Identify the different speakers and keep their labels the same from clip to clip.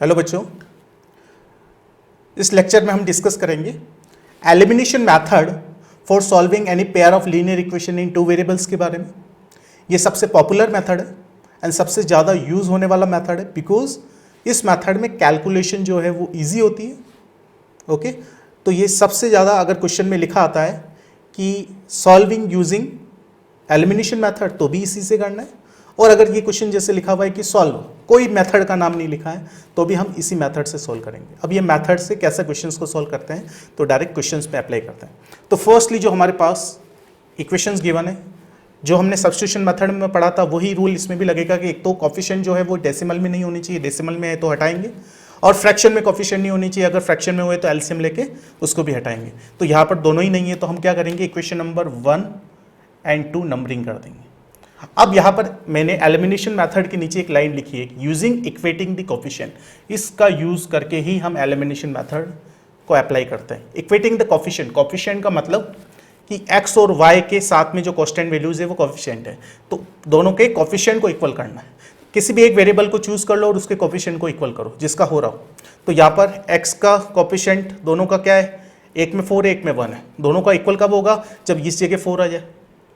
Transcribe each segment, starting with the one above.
Speaker 1: Hello बच्चों, इस lecture में हम डिस्कस करेंगे elimination method for solving any pair of linear equation in two variables के बारे में। ये सबसे पॉपुलर मेथड है एंड सबसे ज़्यादा यूज़ होने वाला मेथड है बिकॉज इस मेथड में कैलकुलेशन जो है वो इजी होती है। ओके, तो ये सबसे ज़्यादा अगर क्वेश्चन में लिखा आता है कि सॉल्विंग यूजिंग एलिमिनेशन मेथड तो भी इसी से करना है, और अगर ये क्वेश्चन जैसे लिखा हुआ है कि सॉल्व, कोई मेथड का नाम नहीं लिखा है, तो भी हम इसी मेथड से सॉल्व करेंगे। अब ये मेथड से कैसे क्वेश्चंस को सॉल्व करते हैं, तो डायरेक्ट क्वेश्चंस पे अप्लाई करते हैं। तो फर्स्टली जो हमारे पास इक्वेशंस गिवन है, जो हमने सब्स्टिट्यूशन मेथड में पढ़ा था वही रूल इसमें भी लगेगा कि एक तो कोफिशिएंट जो है वो डेसिमल में नहीं होनी चाहिए, डेसिमल में है तो हटाएंगे, और फ्रैक्शन में कोफिशिएंट नहीं होनी चाहिए, अगर फ्रैक्शन में हुए तो एलसीएम लेके उसको भी हटाएंगे। तो यहाँ पर दोनों ही नहीं है, तो हम क्या करेंगे, इक्वेशन नंबर 1 एंड 2 नंबरिंग कर देंगे। अब यहाँ पर मैंने एलिमिनेशन मेथड के नीचे एक लाइन लिखी है, यूजिंग इक्वेटिंग द कोफिशिएंट। इसका यूज करके ही हम एलिमिनेशन मेथड को अप्लाई करते हैं। इक्वेटिंग द कोफिशिएंट, कोफिशिएंट का मतलब कि x और y के साथ में जो कांस्टेंट वैल्यूज है वो कोफिशिएंट है, तो दोनों के कोफिशिएंट को इक्वल करना है। किसी भी एक वेरिएबल को चूज कर लो और उसके कोफिशिएंट को इक्वल करो जिसका हो रहा हो। तो यहाँ पर x का कोफिशिएंट दोनों का क्या है, एक में 4 है एक में 1 है, दोनों का इक्वल कब होगा, जब इस जगह 4 आ जाए।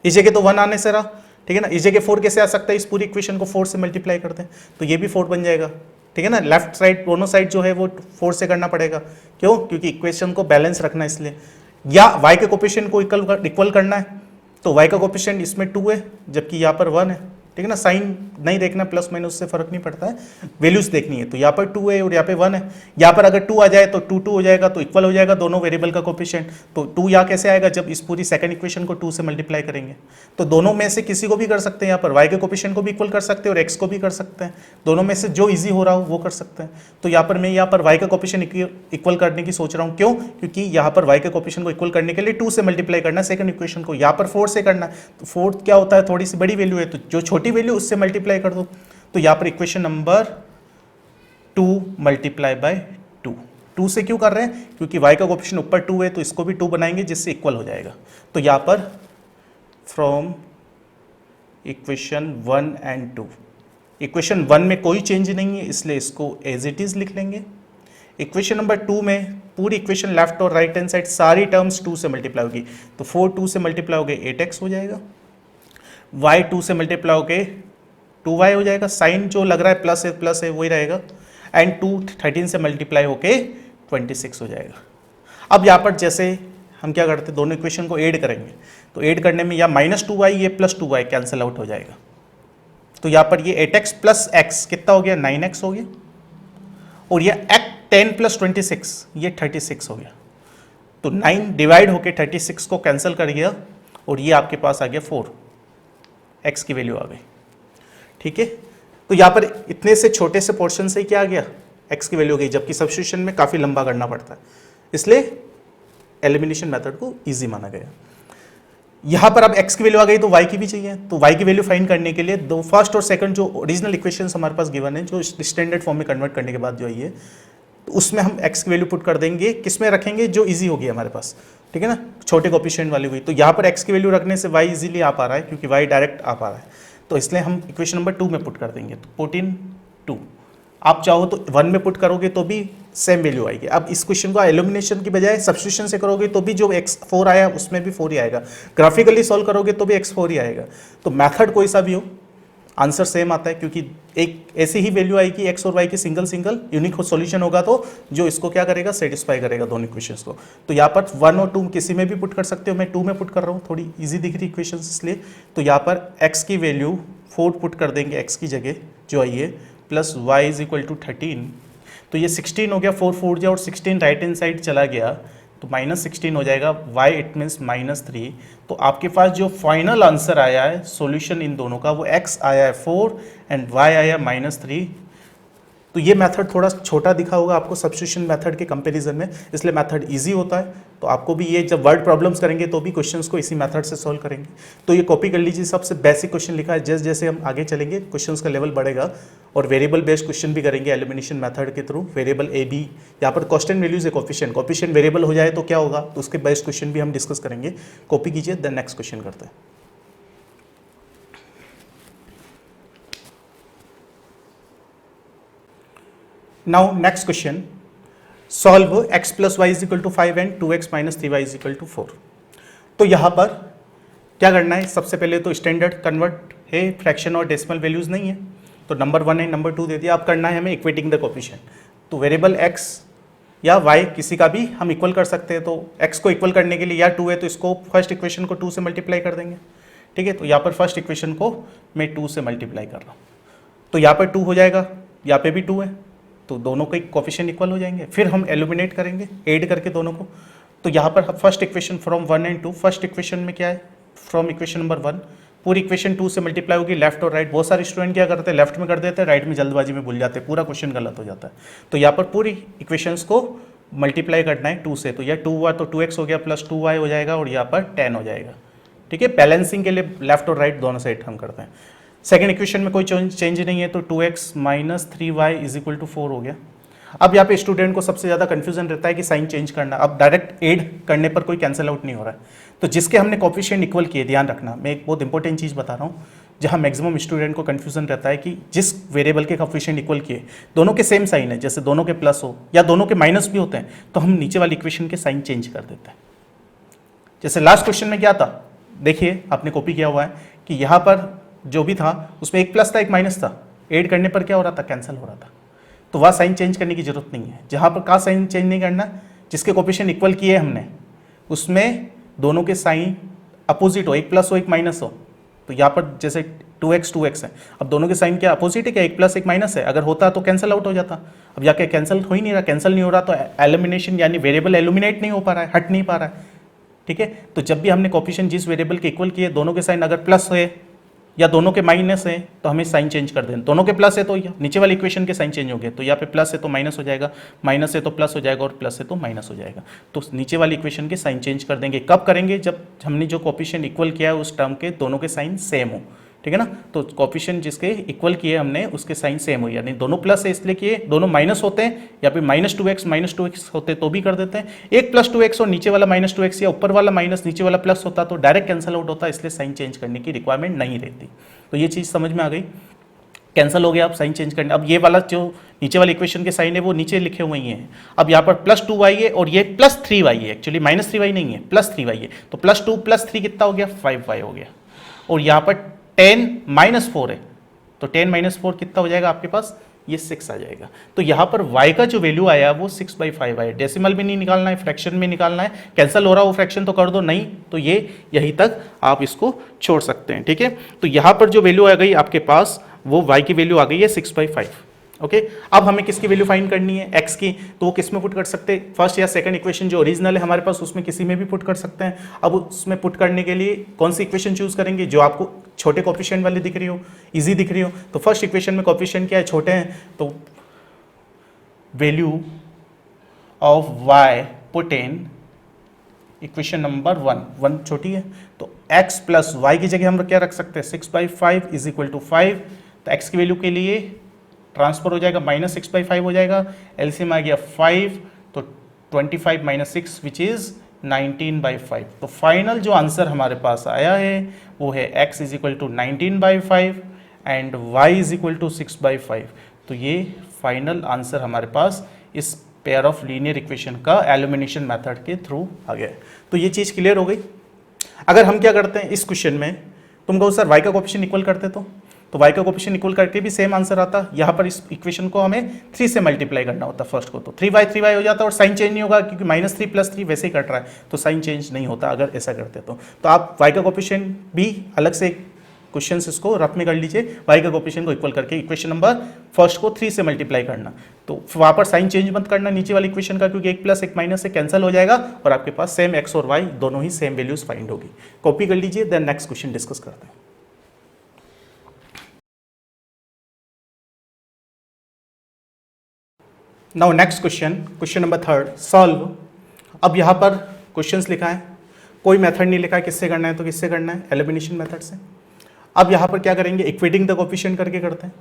Speaker 1: इस जगह तो 1 आने से रहा, ठीक है ना। इस जगह 4 कैसे आ सकता है, इस पूरी इक्वेशन को 4 से मल्टीप्लाई करते हैं तो ये भी 4 बन जाएगा, ठीक है ना। लेफ्ट साइड दोनों साइड जो है वो 4 से करना पड़ेगा, क्यों, क्योंकि इक्वेशन को बैलेंस रखना है इसलिए। या y के कोफिशिएंट को इक्वल करना है, तो y का कोफिशिएंट इसमें 2 है जबकि यहाँ पर 1 है, ठीक है ना। साइन नहीं देखना, प्लस माइनस से फर्क नहीं पड़ता है, वैल्यूज देखनी है। तो यहाँ पर 2 है और यहाँ पे 1 है, यहाँ पर अगर 2 आ जाए तो 2 2 हो जाएगा, तो इक्वल हो जाएगा दोनों वेरिएबल का कोफिशिएंट। तो 2 यहाँ कैसे आएगा, जब इस पूरी सेकंड इक्वेशन को 2 से मल्टीप्लाई करेंगे। तो दोनों में से किसी को भी कर सकते हैं, यहाँ पर y के कोफिशिएंट को भी इक्वल कर सकते हैं और x को भी कर सकते हैं, दोनों में से जो ईजी हो रहा हो वो कर सकते हैं। तो यहाँ पर मैं यहाँ पर y का कोफिशिएंट इक्वल करने की सोच रहा हूँ, क्यों, क्योंकि यहाँ पर y के कोफिशिएंट को इक्वल करने के लिए 2 से मल्टीप्लाई करना है सेकंड इक्वेशन को, यहाँ पर 4 से करना है। तो 4 क्या होता है, थोड़ी सी बड़ी वैल्यू है, तो जो छोटी वैल्यू उससे मल्टीप्लाई कर दो। तो यहाँ पर इक्वेशन नंबर 2 मल्टीप्लाई बाय 2 से क्यों कर रहे हैं, क्योंकि y का कोफिशिएंट ऊपर 2 है तो इसको भी 2 बनाएंगे जिससे इक्वल हो जाएगा। तो यहाँ पर फ्रॉम इक्वेशन 1 एंड 2, इक्वेशन 1 में कोई चेंज नहीं है इसलिए इसको एज इट इज लिख लेंगे। इक्वेशन नंबर 2 में पूरी इक्वेशन लेफ्ट और राइट हैंड साइड सारी टर्म्स 2 से मल्टीप्लाई होगी, तो 4 2 से मल्टीप्लाई हो गए 8x हो जाएगा, y 2 से मल्टीप्लाई हो गए 2y हो जाएगा, साइन जो लग रहा है प्लस है वही रहेगा, एंड 2 13 से मल्टीप्लाई होके 26 हो जाएगा। अब यहाँ पर जैसे हम क्या करते हैं, दोनों इक्वेशन को ऐड करेंगे, तो ऐड करने में या -2y ये +2y कैंसिल आउट हो जाएगा। तो यहाँ पर ये 8x प्लस x कितना हो गया, 9x हो गया, और ये 10 + 26 ये 36 हो गया। तो 9 डिवाइड होके 36 को कैंसिल कर गया और ये आपके पास आ गया 4, x की वैल्यू आ गई, ठीक है। तो यहाँ पर इतने से छोटे से पोर्शन से क्या आ गया, x की वैल्यू गई, जबकि सब्स्टिट्यूशन में काफ़ी लंबा करना पड़ता है, इसलिए एलिमिनेशन मेथड को इजी माना गया। यहाँ पर अब x की वैल्यू आ गई तो y की भी चाहिए, तो y की वैल्यू फाइंड करने के लिए दो फर्स्ट और सेकंड जो ओरिजिनल इक्वेशंस हमारे पास गिवन है, जो स्टैंडर्ड फॉर्म में कन्वर्ट करने के बाद जो है, तो उसमें हम x की वैल्यू पुट कर देंगे, किस में रखेंगे, जो इजी होगी हमारे पास, ठीक है ना, छोटे कोफिशिएंट वाली हुई। तो यहाँ पर x की वैल्यू रखने से y इजीली आ पा रहा है, क्योंकि y डायरेक्ट आ पा रहा है, तो इसलिए हम इक्वेशन नंबर 2 में पुट कर देंगे। तो पुट इन 2, आप चाहो तो 1 में पुट करोगे तो भी सेम वैल्यू आएगी। अब इस क्वेश्चन को एलिमिनेशन की बजाय सब्स्टिट्यूशन से करोगे तो भी जो x4 आया उसमें भी 4 ही आएगा, ग्राफिकली सॉल्व करोगे तो भी x4 ही आएगा। तो मेथड कोई सा भी हो आंसर सेम आता है, क्योंकि एक ऐसी ही वैल्यू आएगी x और y की सिंगल यूनिक सॉल्यूशन होगा, तो जो इसको क्या करेगा, सेटिस्फाई करेगा दोनों इक्वेशंस को। तो यहाँ पर 1 और 2 किसी में भी पुट कर सकते हो, मैं 2 में पुट कर रहा हूँ, थोड़ी इजी दिख रही इक्वेशंस इसलिए। तो यहाँ पर x की वैल्यू 4 पुट कर देंगे x की जगह जो आई है, plus y is equal to 13, तो ये 16 हो गया, 4 4 जाए और 16 राइट हैंड साइड चला गया तो -16 हो जाएगा, y इट मीन्स -3। तो आपके पास जो फाइनल आंसर आया है सॉल्यूशन इन दोनों का, वो x आया है 4 एंड y आया -3। तो ये मेथड थोड़ा छोटा दिखा होगा आपको सब्स्टिट्यूशन मेथड के कंपैरिजन में, इसलिए मेथड इजी होता है। तो आपको भी ये जब वर्ड प्रॉब्लम्स करेंगे तो भी क्वेश्चंस को इसी मेथड से सॉल्व करेंगे। तो ये कॉपी कर लीजिए, सबसे बेसिक क्वेश्चन लिखा है, जैसे जैसे हम आगे चलेंगे क्वेश्चंस का लेवल बढ़ेगा, और वेरिएबल बेस्ड क्वेश्चन भी करेंगे एलिमिनेशन मेथड के थ्रू। वेरिएबल ए बी, यहाँ पर कांस्टेंट वैल्यूज है, कोफिशिएंट वेरिएबल हो जाए तो क्या होगा, तो उसके बेस्ड क्वेश्चन भी हम डिस्कस करेंगे। कॉपी कीजिए, देन नेक्स्ट क्वेश्चन करते हैं। Now next question, solve x plus Y is equal to 5 and 2x minus 3y is equal to 4। तो यहाँ पर क्या करना है, सबसे पहले तो स्टैंडर्ड कन्वर्ट है, फ्रैक्शन और डेसिमल वैल्यूज नहीं है, तो नंबर 1 एंड नंबर 2 दे दिया। अब करना है हमें इक्वेटिंग द कोफिशिएंट, तो वेरिएबल x या y किसी का भी हम इक्वल कर सकते हैं। तो x को इक्वल करने के लिए या 2 है तो इसको फर्स्ट इक्वेशन को 2 से मल्टीप्लाई कर देंगे, ठीक है। तो यहाँ पर फर्स्ट इक्वेशन को मैं 2 से मल्टीप्लाई कर रहा हूँ, तो यहाँ पर 2 हो जाएगा, यहाँ पे भी 2 है, तो दोनों के कोफिशिएंट इक्वल हो जाएंगे। फिर हम एलिमिनेट करेंगे ऐड करके दोनों को, तो यहाँ पर first equation from 1 and 2, first equation में क्या है, फ्रॉम इक्वेशन नंबर 1 पूरी इक्वेशन 2 से मल्टीप्लाई होगी, लेफ्ट और राइट। बहुत सारे स्टूडेंट क्या करते हैं, लेफ्ट में कर देते हैं, राइट में जल्दबाजी में भूल जाते हैं, पूरा क्वेश्चन गलत हो जाता है। तो यहाँ पर पूरी इक्वेशंस को मल्टीप्लाई करना है 2 से, तो यह 2 हुआ तो 2x हो गया प्लस 2y हो जाएगा और यहाँ पर 10 हो जाएगा, ठीक है। बैलेंसिंग के लिए लेफ्ट और राइट दोनों साइड हम करते हैं। सेकंड इक्वेशन में कोई चेंज नहीं है, तो 2x minus 3y is equal to 4 हो गया। अब यहाँ पे स्टूडेंट को सबसे ज़्यादा कंफ्यूजन रहता है कि साइन चेंज करना, अब डायरेक्ट ऐड करने पर कोई कैंसिल आउट नहीं हो रहा है। तो जिसके हमने कोफिशिएंट इक्वल किए, ध्यान रखना, मैं एक बहुत इंपॉर्टेंट चीज़ बता रहा हूँ, जहाँ मैक्सिमम स्टूडेंट को कंफ्यूजन रहता है कि जिस वेरिएबल के कोफिशिएंट इक्वल किए दोनों के सेम साइन है, जैसे दोनों के प्लस हो या दोनों के माइनस भी होते हैं, तो हम नीचे वाली इक्वेशन के साइन चेंज कर देते हैं। जैसे लास्ट क्वेश्चन में क्या था, देखिए आपने कॉपी किया हुआ है कि यहाँ पर जो भी था उसमें एक प्लस था एक माइनस था, ऐड करने पर क्या हो रहा था, कैंसिल हो रहा था। तो वह साइन चेंज करने की जरूरत नहीं है। जहाँ पर का साइन चेंज नहीं करना, जिसके कोफिशिएंट इक्वल किए हमने उसमें दोनों के साइन अपोजिट हो, एक प्लस हो एक माइनस हो। तो यहाँ पर जैसे 2x है, अब दोनों के साइन क्या अपोजिट है, क्या एक प्लस एक माइनस है, अगर होता तो कैंसिल आउट हो जाता। अब जाके कैंसिल हो ही नहीं रहा, कैंसिल नहीं हो रहा तो एलिमिनेशन यानी वेरिएबल एलिमिनेट नहीं हो पा रहा है, हट नहीं पा रहा है, ठीक है। तो जब भी हमने कोफिशिएंट जिस वेरिएबल के इक्वल किए दोनों के साइन अगर प्लस है या दोनों के माइनस है तो हमें साइन चेंज कर देना। दोनों के प्लस है तो नीचे वाली इक्वेशन के साइन चेंज हो गए, तो यहाँ पे प्लस है तो माइनस हो जाएगा, माइनस है तो प्लस हो जाएगा और प्लस है तो माइनस हो जाएगा। तो नीचे वाली इक्वेशन के साइन चेंज कर देंगे। कब करेंगे, जब हमने जो कोफिशिएंट इक्वल किया है उस टर्म के दोनों के साइन सेम हो, ठीक है ना। तो कोफिशिएंट जिसके इक्वल किए हमने उसके साइन सेम हो, यानी दोनों प्लस है इसलिए किए, दोनों माइनस होते हैं या फिर माइनस 2x होते तो भी कर देते हैं। एक प्लस 2x और नीचे वाला माइनस 2x या ऊपर वाला माइनस नीचे वाला प्लस होता तो डायरेक्ट कैंसिल आउट होता, इसलिए साइन चेंज करने की रिक्वायरमेंट नहीं रहती। तो ये चीज़ समझ में आ गई, कैंसिल हो गया, आप साइन चेंज करने। अब ये वाला जो नीचे वाले इक्वेशन के साइन है वो नीचे लिखे हुए ही हैं। अब यहाँ पर प्लस 2y है और ये प्लस 3y है, एक्चुअली माइनस 3y नहीं है, प्लस 3y है। तो प्लस 2 प्लस 3 कितना हो गया, 5y हो गया। और यहाँ पर 10 माइनस 4 है, तो 10 माइनस 4 कितना हो जाएगा आपके पास, ये 6 आ जाएगा। तो यहाँ पर y का जो वैल्यू आया वो 6/5 आया। डेसिमल भी नहीं निकालना है, फ्रैक्शन में निकालना है, कैंसिल हो रहा हो फ्रैक्शन तो कर दो, नहीं तो ये यहीं तक आप इसको छोड़ सकते हैं, ठीक है। तो यहाँ पर जो वैल्यू आ गई आपके पास वो y की वैल्यू आ गई है 6/5, ओके। अब हमें किसकी वैल्यू फाइंड करनी है, x की, तो वो किस में पुट कर सकते हैं, फर्स्ट या सेकंड इक्वेशन जो ओरिजिनल है हमारे पास उसमें किसी में भी पुट कर सकते हैं। अब उसमें पुट करने के लिए कौन सी इक्वेशन चूज करेंगे, जो आपको छोटे कोफिशिएंट वाली दिख रही हो, इजी दिख रही हो। तो फर्स्ट इक्वेशन में कोफिशिएंट क्या है, छोटे हैं, तो value of y put in equation number 1 छोटी है, तो x प्लस वाई की जगह हम क्या रख सकते हैं, 6/5 इज इक्वल टू 5। तो x की वैल्यू के लिए ट्रांसफर हो जाएगा, माइनस 6/5 हो जाएगा, एलसीएम आ गया 5, तो 25 माइनस 6 विच इज 19/5। तो फाइनल जो आंसर हमारे पास आया है वो है x is equal to 19/5 and y is equal to 6/5। तो ये फाइनल आंसर हमारे पास इस पेयर ऑफ लीनियर इक्वेशन का एलिमिनेशन मेथड के थ्रू आ गया। तो ये चीज़ क्लियर हो गई। अगर हम क्या करते हैं इस क्वेश्चन में, तुम कहो सर y का कोफिशिएंट इक्वल करते तो y का कोफिशिएंट इक्वल करके भी सेम आंसर आता। यहाँ पर इस इक्वेशन को हमें 3 से मल्टीप्लाई करना होता फर्स्ट को, तो 3y हो जाता और साइन चेंज नहीं होगा क्योंकि -3 + 3 वैसे ही कट रहा है, तो साइन चेंज नहीं होता अगर ऐसा करते तो आप y का कोफिशिएंट भी अलग से क्वेश्चन इसको रफ में कर लीजिए, y का कोफिशिएंट को इक्वल करके इक्वेशन नंबर फर्स्ट को 3 से मल्टीप्लाई करना, तो वहाँ पर साइन चेंज मत करना नीचे वाली इक्वेशन का, क्योंकि एक प्लस एक माइनस से कैंसिल हो जाएगा और आपके पास सेम x और y दोनों ही सेम वैल्यूज फाइंड होगी। कॉपी कर लीजिए, देन नेक्स्ट क्वेश्चन डिस्कस करते हैं। Now next question number 3 solve. अब यहाँ पर क्वेश्चंस लिखा है, कोई मेथड नहीं लिखा है किससे करना है, तो किससे करना है, एलिमिनेशन मेथड से। अब यहाँ पर क्या करेंगे, इक्वेटिंग द कोफिशिएंट करके करते हैं।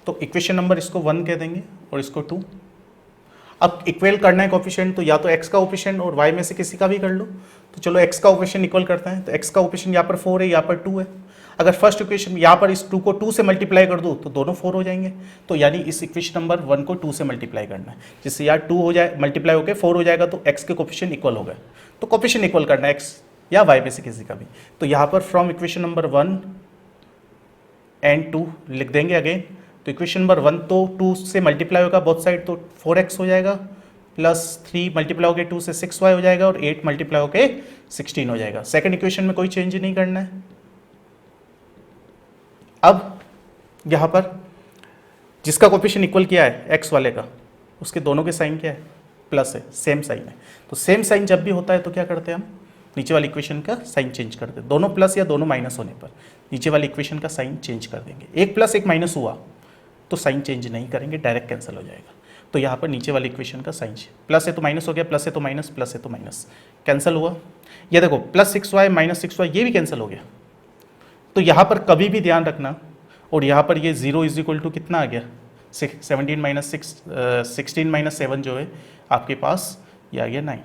Speaker 1: तो इक्वेशन नंबर इसको 1 कह देंगे और इसको 2। अब इक्वल करना है कोफिशिएंट, तो या तो x का कोफिशिएंट और y में से किसी का भी कर लो। तो चलो x का कोफिशिएंट इक्वल करते हैं, तो x का कोफिशिएंट यहाँ पर 4 है, यहाँ पर 2 है। अगर फर्स्ट इक्वेशन यहाँ पर इस 2 को 2 से मल्टीप्लाई कर दूँ तो दोनों 4 हो जाएंगे, तो यानी इस इक्वेशन नंबर 1 को 2 से मल्टीप्लाई करना है, जिससे यार 2 हो जाए मल्टीप्लाई होकर 4 हो जाएगा, तो x के कोफिशिएंट इक्वल हो गए, तो कोफिशिएंट इक्वल करना है x या y में से किसी का भी। तो यहाँ पर फ्रॉम इक्वेशन नंबर 1 एंड 2 लिख देंगे अगेन। तो इक्वेशन नंबर 1 तो 2 से मल्टीप्लाई होगा बोथ साइड, तो 4x हो जाएगा, प्लस 3 मल्टीप्लाई होकर 2 से 6y हो जाएगा, और 8 मल्टीप्लाई होकर 16 हो जाएगा। सेकंड इक्वेशन में कोई चेंज नहीं करना है। अब यहाँ पर जिसका कोफिशिएंट इक्वल किया है x वाले का, उसके दोनों के साइन क्या है, प्लस है, सेम साइन है। तो सेम साइन जब भी होता है तो क्या करते हैं हम, नीचे वाली इक्वेशन का साइन चेंज कर दें। दोनों प्लस या दोनों माइनस होने पर नीचे वाली इक्वेशन का साइन चेंज कर देंगे। एक प्लस एक माइनस हुआ तो साइन चेंज नहीं करेंगे, डायरेक्ट कैंसिल हो जाएगा। तो यहाँ पर नीचे वाली इक्वेशन का साइन प्लस है तो माइनस हो गया, प्लस है तो माइनस, प्लस है तो माइनस, कैंसिल हुआ। ये देखो प्लस 6y माइनस 6y ये भी कैंसिल हो गया। तो यहाँ पर कभी भी ध्यान रखना, और यहाँ पर ये 0 इज इक्वल टू कितना आ गया, 17 माइनस 16 माइनस 7 जो है आपके पास ये आ गया 9।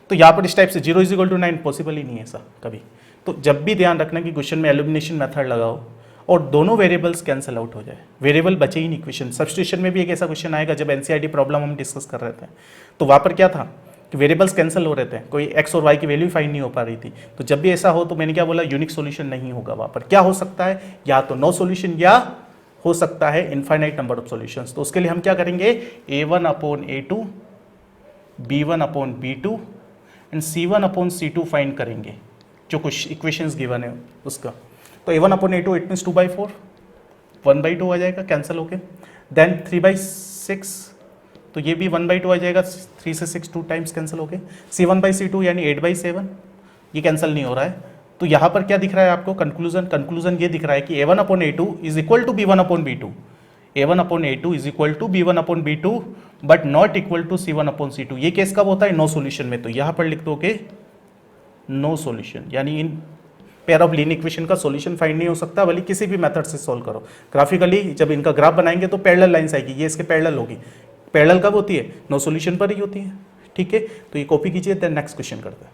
Speaker 1: तो यहाँ पर इस टाइप से 0 इज इक्वल टू 9 पॉसिबल ही नहीं है ऐसा कभी। तो जब भी ध्यान रखना कि क्वेश्चन में एलिमिनेशन मेथड लगाओ और दोनों वेरिएबल्स कैंसिल आउट हो जाए, वेरिएबल बचे ही नहीं। क्वेश्चन सब्स्टिट्यूशन में भी एक ऐसा क्वेश्चन आएगा, जब एनसीईआरटी प्रॉब्लम हम डिस्कस कर रहे थे तो वहाँ पर क्या था कि वेरिएबल्स कैंसिल हो रहे थे, कोई एक्स और वाई की वैल्यू फाइंड नहीं हो पा रही थी। तो जब भी ऐसा हो तो मैंने क्या बोला, यूनिक सॉल्यूशन नहीं होगा। वहाँ पर क्या हो सकता है, या तो नो सॉल्यूशन या हो सकता है इनफाइनाइट नंबर ऑफ सॉल्यूशंस। तो उसके लिए हम क्या करेंगे, a1/a2 b1/b2 and c1/c2 find करेंगे, जो कुछ इक्वेशंस गिवन है उसका। तो a1/a2 इट मीन्स 2/4, 1/2 आ जाएगा कैंसिल होके। देन 3/6, तो ये भी 1/2 आ जाएगा, 3 से 6 2 टाइम्स कैंसिल हो गए। c1/c2 यानी 8/7, ये कैंसिल नहीं हो रहा है। तो यहाँ पर क्या दिख रहा है आपको, कंक्लूजन ये दिख रहा है कि a1/a2 is equal to b1/b2, a1/a2 is equal to b1/b2 but not equal to c1/c2। ये केस कब होता है, नो सॉल्यूशन में। तो यहाँ पर लिख दो के नो सॉल्यूशन, यानी इन पेयर ऑफ लीनियर इक्वेशन का सॉल्यूशन फाइंड नहीं हो सकता, भले किसी भी मेथड से सॉल्व करो। ग्राफिकली जब इनका ग्राफ बनाएंगे तो पैरेलल लाइंस आएगी, ये इसके पैरेलल होगी। पैरेलल कब होती है, नो सॉल्यूशन पर ही होती है। ठीक है, तो ये कॉपी कीजिए, देन नेक्स्ट क्वेश्चन करते हैं।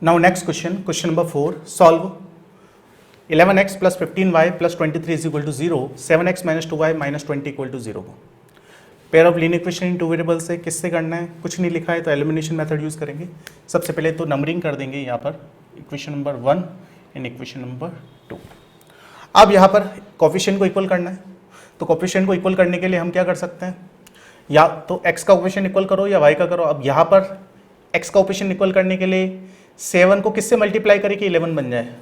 Speaker 1: Now next question number 4, solve 11x plus 15y plus 23 is equal to 0, 7x minus 2y minus 20 equal to 0 को pair of linear equation in two variable से किससे करना है, कुछ नहीं लिखा है तो एलिमिनेशन मेथड यूज करेंगे। सबसे पहले तो नंबरिंग कर देंगे यहाँ पर, equation number 1 and equation number 2। अब यहाँ पर कोफिशिएंट को इक्वल करना है, तो कोफिशिएंट को इक्वल करने के लिए हम क्या कर सकते हैं, या तो x का कोफिशिएंट इक्वल करो या y का करो। अब यहाँ पर x का कोफिशिएंट इक्वल करने के लिए 7 को किससे मल्टीप्लाई करें कि 11 बन जाए,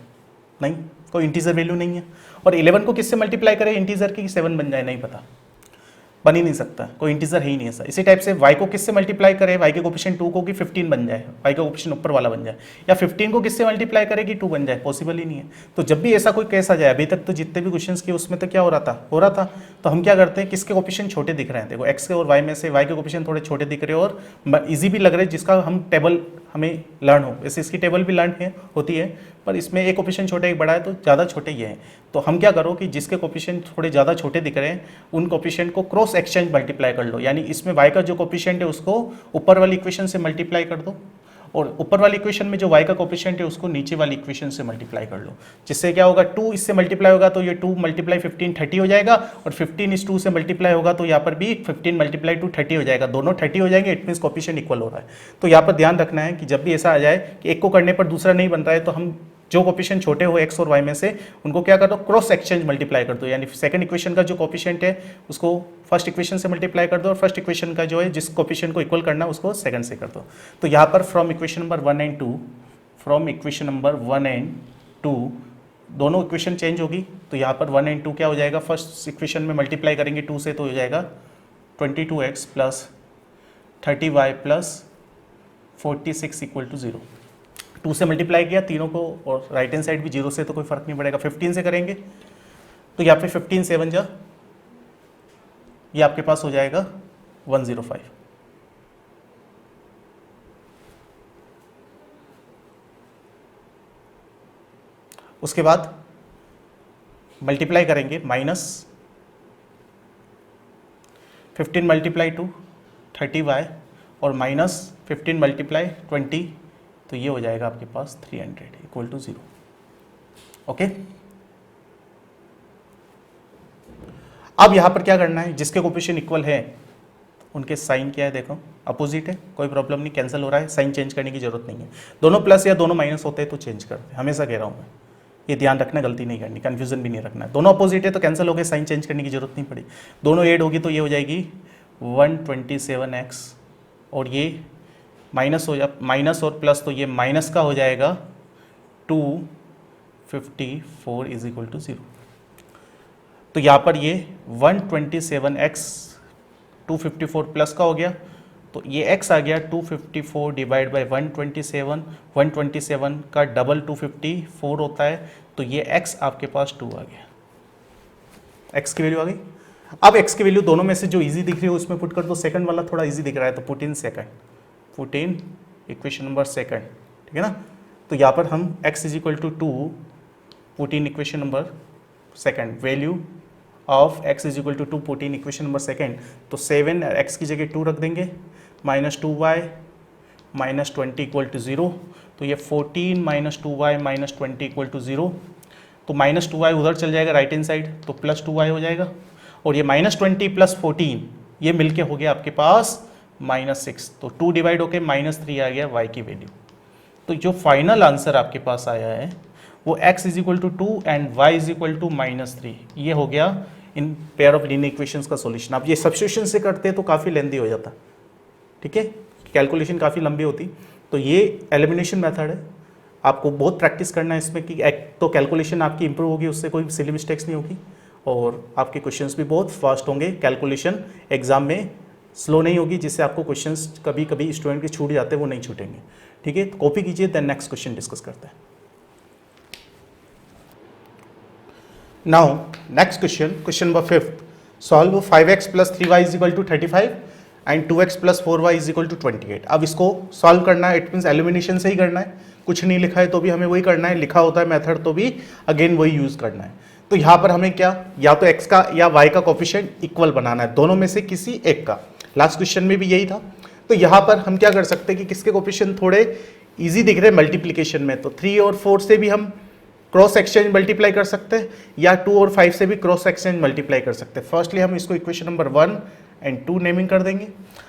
Speaker 1: नहीं, कोई इंटीजर वैल्यू नहीं है। और 11 को किससे मल्टीप्लाई करें इंटीजर की 7 बन जाए, नहीं पता, बन ही नहीं सकता, कोई इंटीजर है ही नहीं ऐसा। इसी टाइप से y को किससे मल्टीप्लाई करें, y के कोफिशिएंट 2 को कि 15 बन जाए, y का कोफिशिएंट ऊपर वाला बन जाए, या 15 को किससे मल्टीप्लाई करें कि 2 बन जाए, पॉसिबल ही नहीं है। तो जब भी ऐसा कोई केस आ जाए, अभी तक तो जितने भी क्वेश्चंस किए उसमें तो क्या हो रहा था, तो हम क्या करते हैं, किसके कोफिशिएंट छोटे दिख रहे हैं, देखो x के और y में से y के कोफिशिएंट थोड़े छोटे दिख रहे हैं और ईजी भी लग रहे हैं, जिसका हम टेबल हमें लर्न हो। वैसे इसकी टेबल भी लर्न होती है, पर इसमें एक कोफिशिएंट छोटा एक बड़ा है तो ज़्यादा छोटे ये हैं। तो हम क्या करो कि जिसके कोफिशिएंट थोड़े ज़्यादा छोटे दिख रहे हैं उन कोफिशिएंट को क्रॉस एक्सचेंज मल्टीप्लाई कर लो, यानी इसमें y का जो कोफिशिएंट है उसको ऊपर वाली इक्वेशन से मल्टीप्लाई कर दो, और ऊपर वाली इक्वेशन में जो y का कोफिशिएंट है उसको नीचे वाली इक्वेशन से मल्टीप्लाई कर लो। जिससे क्या होगा, 2 इससे मल्टीप्लाई होगा तो ये 2 मल्टीप्लाई 15 30 हो जाएगा, और 15 इस 2 से मल्टीप्लाई होगा तो यहाँ पर भी 15 मल्टीप्लाई 2 30 हो जाएगा, दोनों 30 हो जाएंगे, इट मीन्स कोफिशिएंट इक्वल हो रहा है। तो यहाँ पर ध्यान रखना है कि जब भी ऐसा आ जाए कि एक को करने पर दूसरा नहीं बन रहा है, तो हम जो कोफिशिएंट छोटे हो x और y में से उनको क्या कर दो, क्रॉस एक्सचेंज मल्टीप्लाई कर दो, यानी सेकंड इक्वेशन का जो कोफिशिएंट है उसको फर्स्ट इक्वेशन से मल्टीप्लाई कर दो, और फर्स्ट इक्वेशन का जो है जिस कोफिशिएंट को इक्वल करना है उसको सेकंड से कर दो। तो यहाँ पर from equation number 1 and 2, from equation number 1 and 2 दोनों इक्वेशन चेंज होगी। तो यहाँ पर 1 एंड 2 क्या हो जाएगा, फर्स्ट इक्वेशन में मल्टीप्लाई करेंगे 2 से तो हो जाएगा 22x plus 30y plus 46 equal to 0। 2 से मल्टीप्लाई किया तीनों को, और राइट हैंड साइड भी 0 से तो कोई फर्क नहीं पड़ेगा। 15 से करेंगे तो यहाँ पे 15 7 जा, ये आपके पास हो जाएगा 105। उसके बाद मल्टीप्लाई करेंगे माइनस 15 मल्टीप्लाई 2 30y और माइनस 15 मल्टीप्लाई 20 तो ये हो जाएगा आपके पास 300 इक्वल टू 0। ओके, अब यहां पर क्या करना है, जिसके कोफिशिएंट इक्वल है उनके साइन क्या है, देखो अपोजिट है, कोई प्रॉब्लम नहीं, कैंसिल हो रहा है, साइन चेंज करने की जरूरत नहीं है। दोनों प्लस या दोनों माइनस होते हैं तो चेंज करते हैं, हमेशा कह रहा हूं मैं, ये ध्यान रखना, गलती नहीं करनी, कंफ्यूजन भी नहीं रखना है। दोनों अपोजिट है तो कैंसिल हो गए, साइन चेंज करने की जरूरत नहीं पड़ी। दोनों ऐड होगी तो ये हो जाएगी 127x, और ये माइनस हो जा, माइनस और प्लस, तो ये माइनस का हो जाएगा 254 इज इक्वल टू 0। तो यहाँ पर ये 127x 254 प्लस का हो गया, तो ये x आ गया 254 डिवाइड बाई 127, 127 का डबल 254 होता है, तो ये x आपके पास 2 आ गया, x की वैल्यू आ गई। अब x की वैल्यू दोनों में से जो इजी दिख रही है उसमें पुट कर दो, सेकंड वाला थोड़ा इजी दिख रहा है तो put in second, put in equation number second, ठीक है ना। तो यहाँ पर हम x is equal to 2 put in equation number second, value of x is equal to 2 put in equation number second, तो 7 x की जगह 2 रख देंगे, minus 2y minus 20 equal to 0, तो ये 14 minus 2y minus 20 equal to 0, तो minus 2y उधर चल जाएगा राइट हैंड साइड, तो प्लस 2y हो जाएगा, और ये माइनस 20 प्लस 14 ये मिलके हो गया आपके पास -6, तो 2 डिवाइड होके -3 आ गया y की वैल्यू। तो जो फाइनल आंसर आपके पास आया है वो x is equal to 2 and y is equal to -3, ये हो गया इन पेयर ऑफ लीनियर इक्वेशंस का सॉल्यूशन। आप ये सब्स्टिट्यूशन से करते हैं तो काफ़ी लेंदी हो जाता, ठीक है, कैलकुलेशन काफ़ी लंबी होती। तो ये एलिमिनेशन मेथड है, आपको बहुत प्रैक्टिस करना है इसमें कि एक तो कैलकुलेशन आपकी इंप्रूव होगी, उससे कोई सिली मिस्टेक्स नहीं होगी, और आपके क्वेश्चंस भी बहुत फास्ट होंगे, कैलकुलेशन एग्जाम में स्लो नहीं होगी, जिससे आपको क्वेश्चंस कभी कभी स्टूडेंट के छूट जाते हैं वो नहीं छूटेंगे, ठीक है। कॉपी कीजिए, देन नेक्स्ट क्वेश्चन डिस्कस करते हैं। Now next question, question number 5th, solve 5x plus 3y is equal to 35 and 2x plus 4y is equal to 28। अब इसको सॉल्व करना है, इट मीन्स एलिमिनेशन से ही करना है, कुछ नहीं लिखा है तो भी हमें वही करना है, लिखा होता है मेथड तो भी अगेन वही यूज करना है। तो यहाँ पर हमें क्या, या तो x का या y का कोफिशिएंट इक्वल बनाना है, दोनों में से किसी एक का, लास्ट क्वेश्चन में भी यही था। तो यहाँ पर हम क्या कर सकते हैं कि किसके कोफिशिएंट थोड़े ईजी दिख रहे हैं मल्टीप्लीकेशन में, तो 3 और 4 से भी हम क्रॉस एक्सचेंज मल्टीप्लाई कर सकते हैं, या 2 और 5 से भी क्रॉस एक्सचेंज मल्टीप्लाई कर सकते हैं। फर्स्टली हम इसको इक्वेशन नंबर 1 एंड 2 नेमिंग कर देंगे।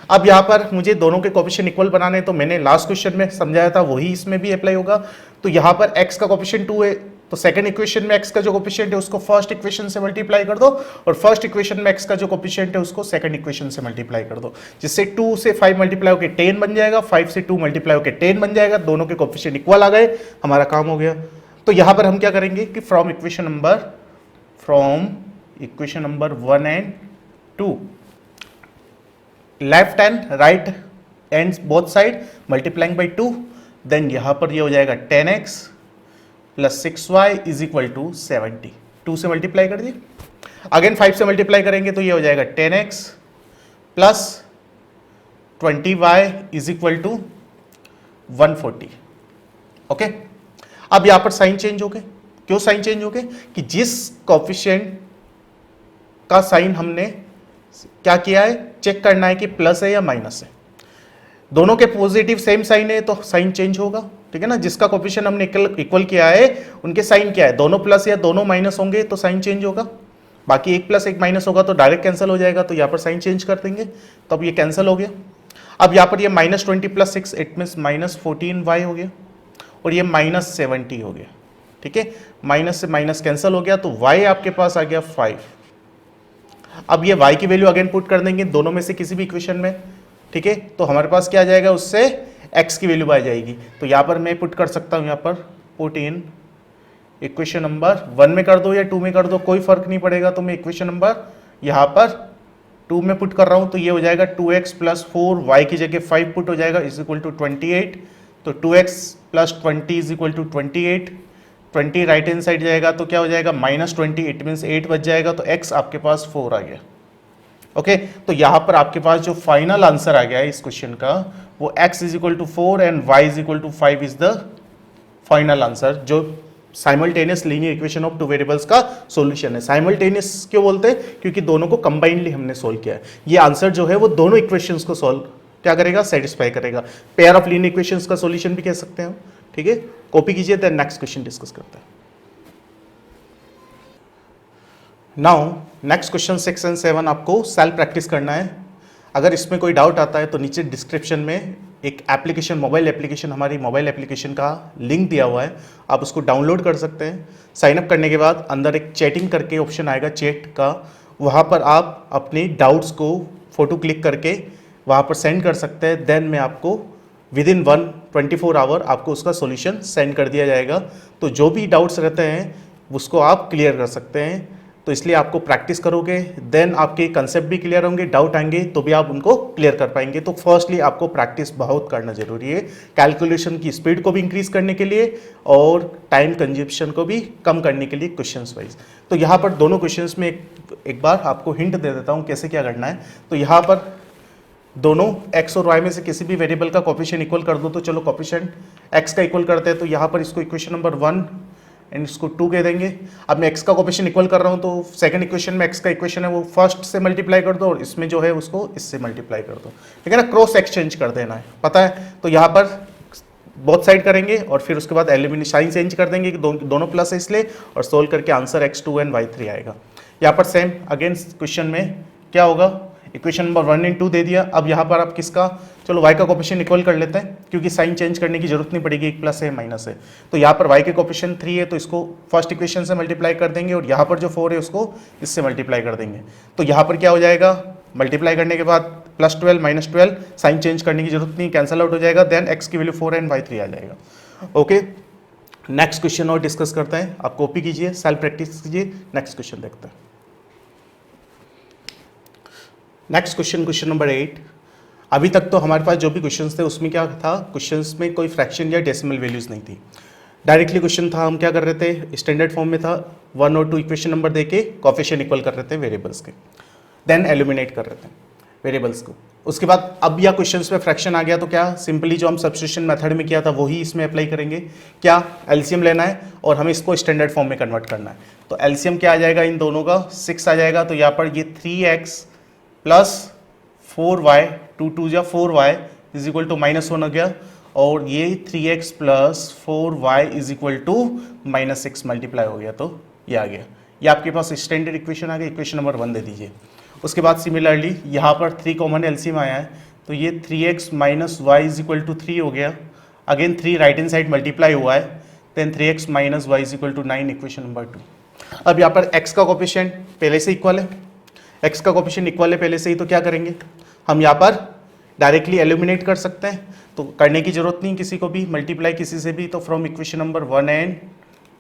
Speaker 1: अब यहाँ पर मुझे दोनों के कोफिशिएंट इक्वल बनाने, तो मैंने लास्ट क्वेश्चन में समझाया था वही इसमें भी अप्लाई होगा। तो यहाँ पर x का कोफिशिएंट 2 है, तो सेकंड इक्वेशन में x का जो कोफिशिएंट है उसको फर्स्ट इक्वेशन से मल्टीप्लाई कर दो, और फर्स्ट इक्वेशन में x का जो कोफिशिएंट है उसको सेकंड इक्वेशन से मल्टीप्लाई कर दो, जिससे 2 से 5 मल्टीप्लाई होकर 10 बन जाएगा, 5 से 2 मल्टीप्लाई होकर 10 बन जाएगा, दोनों के कोफिशिएंट इक्वल आ गए, हमारा काम हो गया। तो यहां पर हम क्या करेंगे कि from equation number 1 and 2, left and right and both side multiplying by 2, then यहां पर ये हो जाएगा 10x plus 6y is equal to 70, 2 से मल्टीप्लाई कर दिए, अगेन 5 से मल्टीप्लाई करेंगे तो ये हो जाएगा 10x plus 20y is equal to 140। Okay, अब यहां पर साइन चेंज हो गए, क्यों साइन चेंज हो गए कि जिस कोफिशिएंट का साइन हमने क्या किया है, चेक करना है कि प्लस है या माइनस है, दोनों के पॉजिटिव सेम साइन है तो साइन चेंज होगा, ठीक है ना। जिसका कोफिशिएंट हमने इक्वल किया है उनके साइन क्या है, दोनों प्लस या दोनों माइनस होंगे तो साइन चेंज होगा, बाकी एक प्लस एक माइनस होगा तो डायरेक्ट कैंसिल हो जाएगा, तो यहाँ पर साइन चेंज कर देंगे, तो अब ये कैंसिल हो गया। अब यहाँ पर ये -20 प्लस 6 इट मीन्स -14y हो गया, और ये -70 हो गया, ठीक है, माइनस से माइनस कैंसिल हो गया, तो y आपके पास आ गया 5। अब ये y की वैल्यू अगेन पुट कर देंगे दोनों में से किसी भी इक्वेशन में, ठीक है, तो हमारे पास क्या आ जाएगा, उससे x की वैल्यू आ जाएगी। तो यहाँ पर मैं पुट कर सकता हूँ, यहाँ पर पुट इन इक्वेशन नंबर 1 में कर दो या 2 में कर दो, कोई फर्क नहीं पड़ेगा, तो मैं इक्वेशन नंबर यहाँ पर 2 में पुट कर रहा हूँ, तो ये हो जाएगा 2x प्लस 4, y की जगह 5 पुट हो जाएगा इज इक्वल टू 28, तो 2x plus 20 is equal to 28, 20 right hand side जाएगा तो क्या हो जाएगा -20, इट मीन्स 8 बच जाएगा, तो x आपके पास 4 आ गया। ओके, तो यहाँ पर आपके पास जो फाइनल आंसर आ गया है इस क्वेश्चन का वो x is equal to 4 and y is equal to 5 is the final answer, जो simultaneous linear equation of two variables का सॉल्यूशन है। साइमल्टेनियस क्यों बोलते हैं, क्योंकि दोनों को कंबाइनली हमने सोल्व किया है। ये आंसर जो है वो दोनों इक्वेशंस को सॉल्व क्या करेगा, सेटिस्फाई करेगा। पेयर ऑफ लीनियर इक्वेशंस का सॉल्यूशन भी कह सकते हैं हम, ठीक है। कॉपी कीजिए, देन नेक्स्ट क्वेश्चन डिस्कस करते हैं। नाउ नेक्स्ट क्वेश्चन 6 एंड 7 आपको सेल्फ प्रैक्टिस करना है। अगर इसमें कोई डाउट आता है तो नीचे डिस्क्रिप्शन में एक एप्लीकेशन, मोबाइल एप्लीकेशन, हमारी मोबाइल एप्लीकेशन का लिंक दिया हुआ है, आप उसको डाउनलोड कर सकते हैं। साइन अप करने के बाद अंदर एक चैटिंग करके ऑप्शन आएगा चैट का, वहाँ पर आप अपनी डाउट्स को फ़ोटो क्लिक करके वहाँ पर सेंड कर सकते हैं। देन मैं आपको विद इन 24 आवर आपको उसका सॉल्यूशन सेंड कर दिया जाएगा। तो जो भी डाउट्स रहते हैं उसको आप क्लियर कर सकते हैं। तो इसलिए आपको प्रैक्टिस करोगे, देन आपके कंसेप्ट भी क्लियर होंगे, डाउट आएंगे तो भी आप उनको क्लियर कर पाएंगे। तो फर्स्टली आपको प्रैक्टिस बहुत करना जरूरी है, कैलकुलेशन की स्पीड को भी इंक्रीज करने के लिए और टाइम कंजप्शन को भी कम करने के लिए क्वेश्चंस वाइज। तो यहाँ पर दोनों क्वेश्चंस में एक बार आपको हिंट दे देता हूँ कैसे क्या करना है। तो यहाँ पर दोनों x और y में से किसी भी वेरिएबल का कोफिशिएंट इक्वल कर दो, तो चलो कोफिशिएंट x का इक्वल करते हैं। तो यहाँ पर इसको इक्वेशन नंबर 1 एंड इसको 2 कह देंगे। अब मैं x का कोफिशिएंट इक्वल कर रहा हूँ, तो सेकंड इक्वेशन में x का इक्वेशन है वो फर्स्ट से मल्टीप्लाई कर दो और इसमें जो है उसको इससे मल्टीप्लाई कर दो, ठीक है ना, क्रॉस एक्सचेंज कर देना है, पता है। तो यहाँ पर बोथ साइड करेंगे और फिर उसके बाद एलिमिनेशन साइन चेंज कर देंगे कि दोनों प्लस है इसलिए, और सोल्व करके आंसर x2 एंड y3 आएगा। यहाँ पर सेम अगेन क्वेश्चन में क्या होगा, इक्वेशन नंबर 1 एंड 2 दे दिया। अब यहाँ पर आप किसका, चलो y का कोफिशिएंट इक्वल कर लेते हैं क्योंकि साइन चेंज करने की जरूरत नहीं पड़ेगी, एक प्लस है माइनस है। तो यहाँ पर y के कोफिशिएंट 3 है तो इसको फर्स्ट इक्वेशन से मल्टीप्लाई कर देंगे और यहाँ पर जो 4 है उसको इससे मल्टीप्लाई कर देंगे। तो यहाँ पर क्या हो जाएगा, मल्टीप्लाई करने के बाद +12 -12, साइन चेंज करने की जरूरत नहीं, कैंसल आउट हो जाएगा। देन x की वैल्यू 4 एंड y3 आ जाएगा। ओके, नेक्स्ट क्वेश्चन और डिस्कस करते हैं। आप कॉपी कीजिए, सेल्फ प्रैक्टिस कीजिए। नेक्स्ट क्वेश्चन देखते हैं। Next question number 8। अभी तक तो हमारे पास जो भी क्वेश्चंस थे उसमें क्या था, क्वेश्चंस में कोई फ्रैक्शन या डेसिमल वैल्यूज नहीं थी, डायरेक्टली क्वेश्चन था। हम क्या कर रहे थे, स्टैंडर्ड फॉर्म में था, 1 और 2 इक्वेशन नंबर देके कोफिशिएंट इक्वल कर रहे थे वेरिएबल्स के, देन एलिमिनेट कर रहे थे वेरिएबल्स को। उसके बाद अब या क्वेश्चंस में फ्रैक्शन आ गया तो क्या, सिंपली जो हम सब्स्टिट्यूशन मेथड में किया था वही इसमें अप्लाई करेंगे। क्या, एलसीएम लेना है और हमें इसको स्टैंडर्ड फॉर्म में कन्वर्ट करना है। तो एलसीएम क्या आ जाएगा इन दोनों का, 6 आ जाएगा। तो यहाँ पर ये 3x प्लस 4y, 2 2 या 4y इज इक्वल टू -1 हो गया, और ये 3x plus 4y is equal to -6 multiply हो गया, तो ये आ गया। ये आपके पास स्टैंडर्ड इक्वेशन आ गया, इक्वेशन नंबर 1 दे दीजिए। उसके बाद सिमिलरली यहाँ पर 3 कॉमन एलसीएम आया है, तो ये 3x minus Y is equal to 3 हो गया। Again 3 right hand side multiply हुआ है, then 3x minus Y is equal to 9, equation number 2। अब यहाँ पर x का कोफिशिएंट पहले से इक्वल है, x का कोफिशिएंट इक्वल है पहले से ही, तो क्या करेंगे हम यहाँ पर डायरेक्टली एलिमिनेट कर सकते हैं। तो करने की जरूरत नहीं किसी को भी, मल्टीप्लाई किसी से भी। तो फ्रॉम इक्वेशन नंबर 1 एंड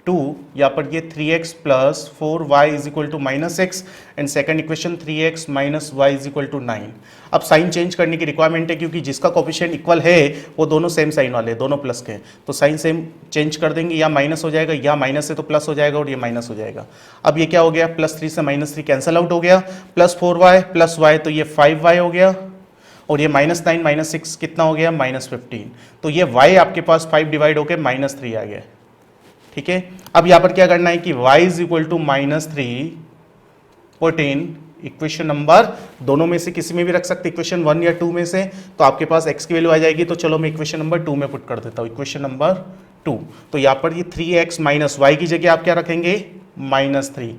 Speaker 1: 2 यहाँ पर ये 3x plus 4y is equal to -6 and second equation 3x minus Y is equal to 9। अब साइन चेंज करने की रिक्वायरमेंट है क्योंकि जिसका कोफिशिएंट इक्वल है वो दोनों सेम साइन वाले, दोनों प्लस के हैं, तो साइन सेम चेंज कर देंगे, या माइनस हो जाएगा या माइनस से तो प्लस हो जाएगा और ये माइनस हो जाएगा। अब ये क्या हो गया, +3 से -3 कैंसल आउट हो गया, प्लस 4y प्लस y तो ये 5y हो गया, और ये -9 -6 कितना हो गया, -15। तो ये y आपके पास 5 डिवाइड होकर -3 आ गया, ठीक है। अब यहाँ पर क्या करना है कि y is equal to -3 put in equation number, दोनों में से किसी में भी रख सकते, इक्वेशन 1 या 2 में से, तो आपके पास x की वैल्यू आ जाएगी। तो चलो मैं इक्वेशन नंबर 2 में पुट कर देता हूँ, इक्वेशन नंबर 2। तो यहाँ पर ये 3x माइनस वाई की जगह आप क्या रखेंगे, -3,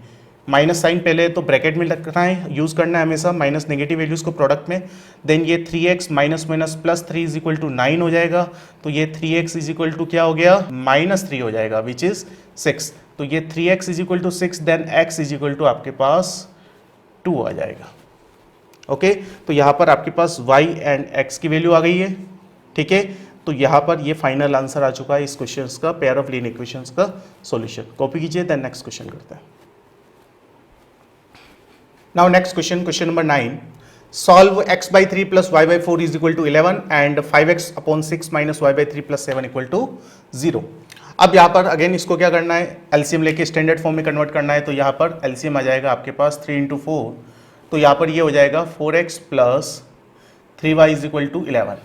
Speaker 1: माइनस साइन पहले तो ब्रैकेट में रखना है, यूज करना है हमेशा माइनस नेगेटिव वैल्यूज को प्रोडक्ट में। देन ये 3x minus minus plus 3 is equal to 9 हो जाएगा। तो ये 3x इज इक्वल टू क्या हो गया, -3 हो जाएगा विच इज 6। तो ये 3x is equal to 6, then x is equal to आपके पास 2 आ जाएगा। ओके, तो यहाँ पर आपके पास y एंड x की वैल्यू आ गई है, ठीक है। तो यहाँ पर ये फाइनल आंसर आ चुका है इस क्वेश्चन का, पेयर ऑफ लीनियर इक्वेशंस का सॉल्यूशन। कॉपी कीजिए, देन नेक्स्ट क्वेश्चन करते हैं। Now next question number 9. Solve x by 3 plus y by 4 is equal to 11 and 5x upon 6 minus y by 3 plus 7 equal to 0. अब यहाँ पर again इसको क्या करना है, एलसीएम लेके स्टैंडर्ड फॉर्म में कन्वर्ट करना है। तो यहाँ पर एलसीएम आ जाएगा आपके पास 3 × 4, तो यहाँ पर ये हो जाएगा 4x plus 3y is equal to 11।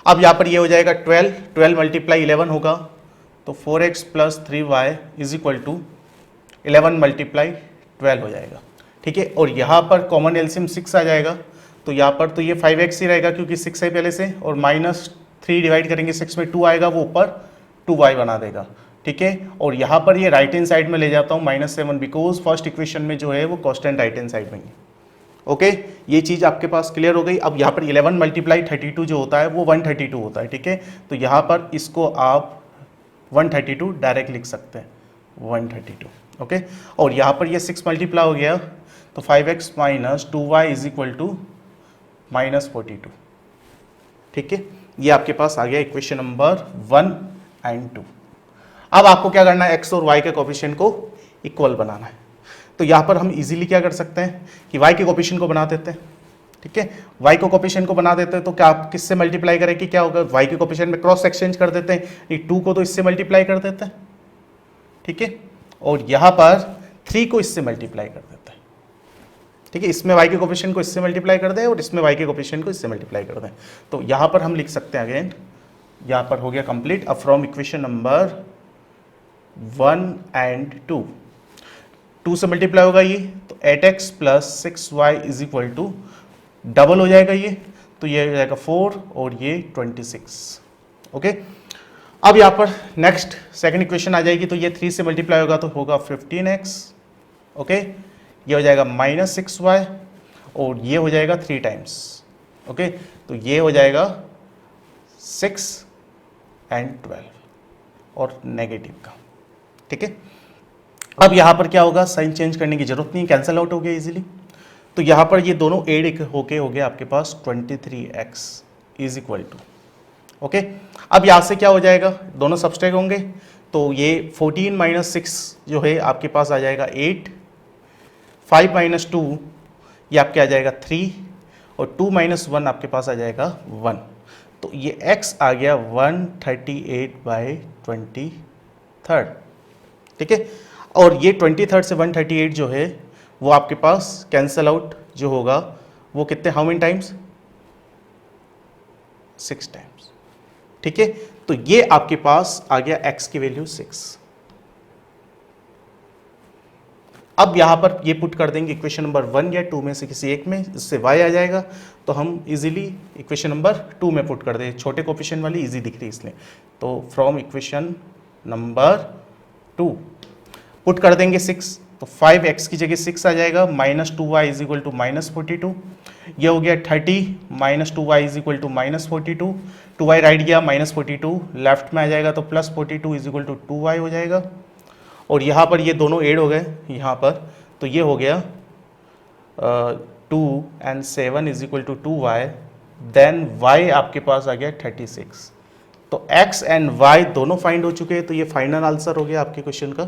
Speaker 1: अब यहाँ पर ये हो जाएगा 12 मल्टीप्लाई 11 होगा, तो 4x plus 3y is equal to 11 multiply 12 हो जाएगा, ठीक है। और यहाँ पर कॉमन एलसीएम 6 आ जाएगा, तो यहाँ पर तो ये 5x ही रहेगा क्योंकि 6 है पहले से, और -3 डिवाइड करेंगे 6 में 2 आएगा, वो ऊपर 2y बना देगा, ठीक है। और यहाँ पर ये राइट हैंड साइड में ले जाता हूँ -7 बिकॉज फर्स्ट इक्वेशन में जो है वो कांस्टेंट राइट हैंड साइड में है। ओके, ये चीज़ आपके पास क्लियर हो गई। अब यहाँ पर 11 मल्टीप्लाई 32 जो होता है वो 132 होता है, ठीक है। तो यहाँ पर इसको आप 132 डायरेक्ट लिख सकते हैं, 132, ओके। और यहाँ पर ये 6 मल्टीप्लाई हो गया तो 5x minus 2y is equal to -42, ठीक है। ये आपके पास आ गया इक्वेशन नंबर 1 एंड 2। अब आपको क्या करना है, x और y के कोफिशिएंट को इक्वल बनाना है। तो यहाँ पर हम इजीली क्या कर सकते हैं कि y के कोफिशिएंट को बना देते हैं, ठीक है। y को कोफिशिएंट को बना देते हैं तो क्या आप किससे मल्टीप्लाई करें कि क्या होगा, y के कोफिशिएंट में क्रॉस एक्सचेंज कर देते हैं, ये 2 को तो इससे मल्टीप्लाई कर देते हैं, ठीक है। और यहाँ पर 3 को इससे मल्टीप्लाई कर देते हैं, ठीक है। इसमें y के कोफिशिएंट को इससे मल्टीप्लाई कर दें और इसमें y के कोफिशिएंट को इससे मल्टीप्लाई कर दें। तो यहाँ पर हम लिख सकते हैं अगेन, यहाँ पर हो गया कंप्लीट। अब फ्रॉम इक्वेशन नंबर 1 एंड 2 से मल्टीप्लाई होगा ये, तो 8x plus 6y is equal to double हो जाएगा ये, तो ये हो जाएगा 4 और ये 26, ओके। अब यहाँ पर नेक्स्ट सेकंड इक्वेशन आ जाएगी, तो ये 3 से मल्टीप्लाई होगा तो होगा 15x, ओके। ये हो जाएगा -6y और ये हो जाएगा 3 टाइम्स, ओके। तो ये हो जाएगा 6 एंड 12 और नेगेटिव का, ठीक है। अब यहाँ पर क्या होगा, साइन चेंज करने की जरूरत नहीं, कैंसिल आउट हो गया इजीली। तो यहाँ पर ये दोनों एड होके हो गया आपके पास 23x is equal to, okay. अब यहाँ से क्या हो जाएगा, दोनों सबस्ट्रैक्ट होंगे, तो ये 14 माइनस 6 जो है आपके पास आ जाएगा 8, 5 माइनस 2 ये आपके आ जाएगा 3 और 2 माइनस 1 आपके पास आ जाएगा 1। तो ये x आ गया 138/23, ठीक है। और ये 23 से 138 जो है वो आपके पास कैंसल आउट जो होगा वो कितने, हाउ मेनी टाइम्स, 6 टाइम्स, ठीक है। तो ये आपके पास आ गया x की वैल्यू 6। अब यहां पर ये पुट कर देंगे इक्वेशन नंबर 1 या 2 में से किसी एक में, इससे y आ जाएगा। तो हम इजीली इक्वेशन नंबर 2 में पुट कर दें, छोटे कोफिशिएंट वाली इजी दिख रही है इसलिए। तो फ्रॉम इक्वेशन नंबर 2 पुट कर देंगे 6, तो 5x की जगह 6 आ जाएगा, -2y इज इक्वल टू -42। ये हो गया 30 -2y is equal to -42, 2y right गया, -42 लेफ्ट में आ जाएगा, तो +42 इज इक्वल टू 2y हो जाएगा। और यहाँ पर ये दोनों ऐड हो गए यहाँ पर, तो ये हो गया 2 and 7 is equal to 2y, then y आपके पास आ गया 36। तो x एंड y दोनों फाइंड हो चुके हैं, तो ये फाइनल आंसर हो गया आपके क्वेश्चन का।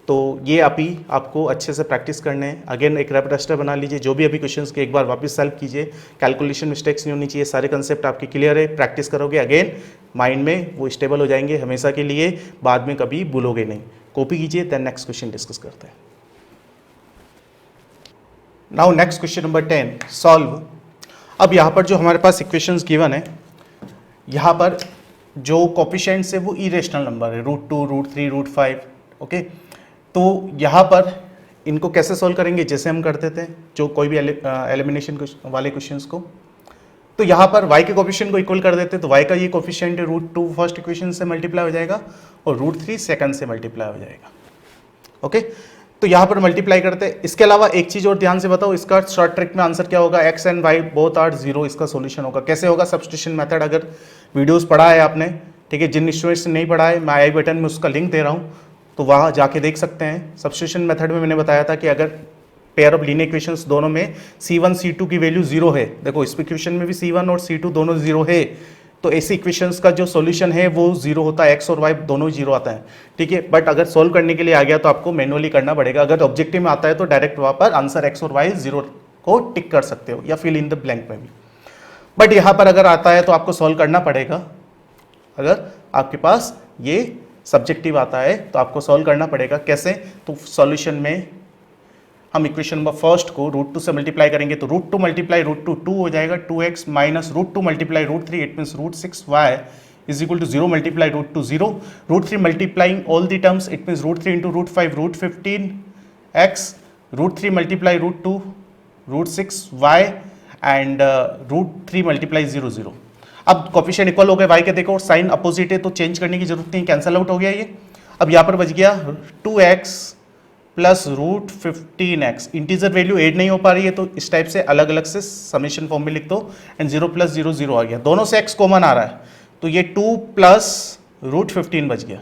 Speaker 1: तो ये अभी आपको अच्छे से प्रैक्टिस करने हैं। अगेन एक रैप रजिस्टर बना लीजिए, जो भी अभी क्वेश्चंस के एक बार वापस सॉल्व कीजिए, कैलकुलेशन मिस्टेक्स नहीं होनी चाहिए, सारे कंसेप्ट आपके क्लियर है। प्रैक्टिस करोगे अगेन माइंड में वो स्टेबल हो जाएंगे हमेशा के लिए, बाद में कभी भूलोगे नहीं। कॉपी कीजिए, देन नेक्स्ट क्वेश्चन डिस्कस करते हैं। Now next question number 10 solve. अब यहाँ पर जो हमारे पास इक्वेशंस गिवन है, यहाँ पर जो कोफिशिएंट्स है वो इरेशनल नंबर है, √2, √3, √5, ओके। तो यहाँ पर इनको कैसे सॉल्व करेंगे, जैसे हम करते थे जो कोई भी एलिमिनेशन वाले क्वेश्चंस को। तो यहाँ पर y के कोफिशिएंट को इक्वल कर देते, तो y का ये कोफिशिएंट है √2 फर्स्ट इक्वेशन से मल्टीप्लाई हो जाएगा और √3 सेकंड से मल्टीप्लाई हो जाएगा, ओके। तो यहाँ पर मल्टीप्लाई करते हैं। इसके अलावा एक चीज़ और ध्यान से बताओ, इसका शॉर्ट ट्रिक में आंसर क्या होगा, x and y both are 0, इसका सॉल्यूशन होगा। कैसे होगा, सब्स्टिट्यूशन मेथड। अगर वीडियोस पढ़ा है आपने, ठीक है, जिन स्टूडेंट्स ने नहीं पढ़ा है मैं आई बटन में उसका लिंक दे रहा हूँ, तो वहाँ जाके देख सकते हैं। सब्स्टिट्यूशन मेथड में मैंने बताया था कि अगर पेयर ऑफ लीनियर इक्वेशंस दोनों में C1 C2 की वैल्यू 0 है, देखो इस इक्वेशन में भी C1 और C2 दोनों 0 है, तो ऐसी इक्वेशंस का जो सॉल्यूशन है वो 0 होता है, x और y दोनों 0 आता है, ठीक है। बट अगर सॉल्व करने के लिए आ गया तो आपको मैनुअली करना पड़ेगा। अगर ऑब्जेक्टिव में आता है तो डायरेक्ट वहाँ पर आंसर x और y 0 को टिक कर सकते हो या फिल इन द ब्लैंक में भी। बट यहाँ पर अगर आता है तो आपको सॉल्व करना पड़ेगा। अगर आपके पास ये सब्जेक्टिव आता है तो आपको सॉल्व करना पड़ेगा। कैसे, तो सॉल्यूशन में हम इक्वेशन नंबर फर्स्ट को √2 से मल्टीप्लाई करेंगे, तो √2 मल्टीप्लाई √2 2 हो जाएगा, 2x minus √2 multiply √3 it means √6y is equal to 0 multiply √2 0, √3 multiplying all the terms it means √3 into √5 √15x, √3 multiply √2 √6y and √3 multiply 0 0। अब कोफिशिएंट इक्वल हो गए y के, देखो साइन अपोजिट है तो चेंज करने की जरूरत नहीं, कैंसल आउट हो गया ये। अब यहाँ पर बच गया 2x plus √15x। Integer value add नहीं हो पा रही है तो इस टाइप से अलग अलग से समेशन फॉर्म में लिख दो एंड 0 + 0 0 आ गया। दोनों से x कॉमन आ रहा है तो ये 2 प्लस √15 बच गया